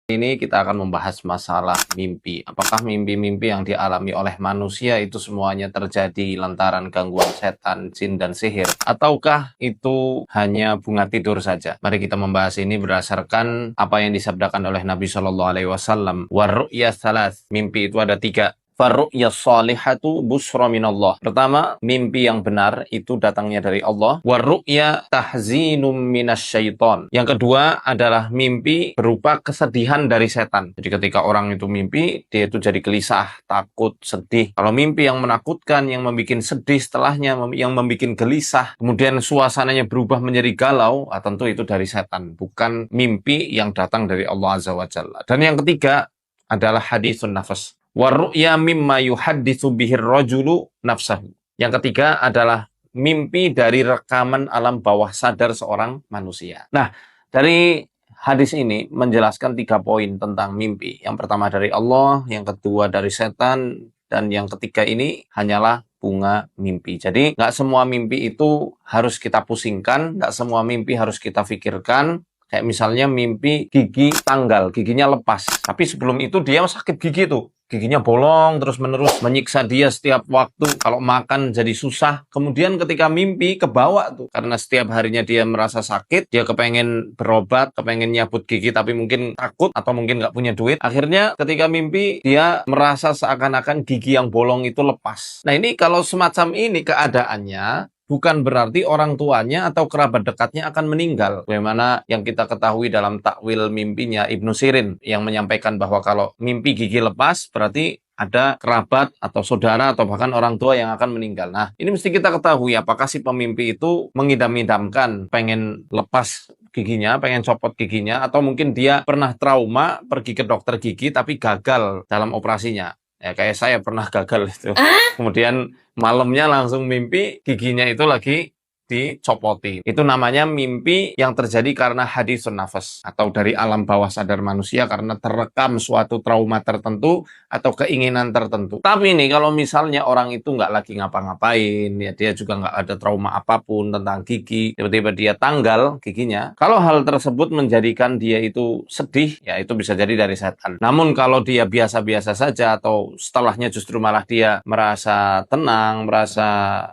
Ini kita akan membahas masalah mimpi. Apakah mimpi-mimpi yang dialami oleh manusia itu semuanya terjadi lantaran gangguan setan, jin, dan sihir? Ataukah itu hanya bunga tidur saja? Mari kita membahas ini berdasarkan apa yang disabdakan oleh Nabi Shallallahu Alaihi Wasallam. Warru'ya salas. Mimpi itu ada 3. Farru'ya salihatu busra minallah. Pertama, mimpi yang benar itu datangnya dari Allah. Warru'ya tahzinum minasyaiton. Yang kedua adalah mimpi berupa kesedihan dari setan. Jadi ketika orang itu mimpi, dia itu jadi gelisah, takut, sedih. Kalau mimpi yang menakutkan, yang membuat sedih setelahnya, yang membuat gelisah, kemudian suasananya berubah menjadi galau, tentu itu dari setan. Bukan mimpi yang datang dari Allah Azza wa Jalla. Dan yang ketiga adalah hadisun nafas. Warru'ya mimma yuhadditsu bihir rajulu nafsahu. Yang ketiga adalah mimpi dari rekaman alam bawah sadar seorang manusia. Nah, dari hadis ini menjelaskan 3 poin tentang mimpi. Yang pertama dari Allah, yang kedua dari setan, dan yang ketiga ini hanyalah bunga mimpi. Jadi, nggak semua mimpi itu harus kita pusingkan, nggak semua mimpi harus kita pikirkan. Kayak misalnya mimpi gigi tanggal, giginya lepas. Tapi sebelum itu dia sakit gigi tuh. Giginya bolong terus-menerus menyiksa dia setiap waktu. Kalau makan jadi susah. Kemudian ketika mimpi kebawa tuh. Karena setiap harinya dia merasa sakit. Dia kepengen berobat, kepengen nyabut gigi tapi mungkin takut atau mungkin nggak punya duit. Akhirnya ketika mimpi dia merasa seakan-akan gigi yang bolong itu lepas. Nah ini kalau semacam ini keadaannya, bukan berarti orang tuanya atau kerabat dekatnya akan meninggal. Bagaimana yang kita ketahui dalam takwil mimpinya Ibnu Sirin yang menyampaikan bahwa kalau mimpi gigi lepas berarti ada kerabat atau saudara atau bahkan orang tua yang akan meninggal. Nah, ini mesti kita ketahui apakah si pemimpi itu mengidam-idamkan pengen lepas giginya, pengen copot giginya, atau mungkin dia pernah trauma pergi ke dokter gigi tapi gagal dalam operasinya. Ya, kayak saya pernah gagal itu. Kemudian malamnya langsung mimpi giginya itu lagi dicopoti. Itu namanya mimpi yang terjadi karena hadisun nafas atau dari alam bawah sadar manusia karena terekam suatu trauma tertentu atau keinginan tertentu. Tapi nih kalau misalnya orang itu nggak lagi ngapa-ngapain, ya dia juga nggak ada trauma apapun tentang gigi, tiba-tiba dia tanggal giginya. Kalau hal tersebut menjadikan dia itu sedih, ya itu bisa jadi dari setan. Namun kalau dia biasa-biasa saja atau setelahnya justru malah dia merasa tenang, merasa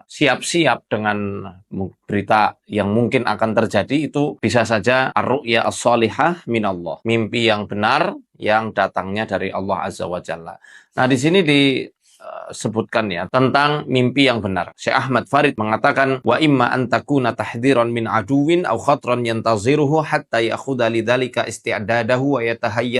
siap-siap dengan berita yang mungkin akan terjadi, itu bisa saja ar-ru'ya as-salihah minallah. Mimpi yang benar yang datangnya dari Allah Azza wa Jalla. Nah, di sini disebutkan ya tentang mimpi yang benar. Syekh Ahmad Farid mengatakan wa imma an takuna tahdhiran min aduwin aw khatran yantaziruhu hatta ya'khudha lidzalika isti'dadahu wa yatahayya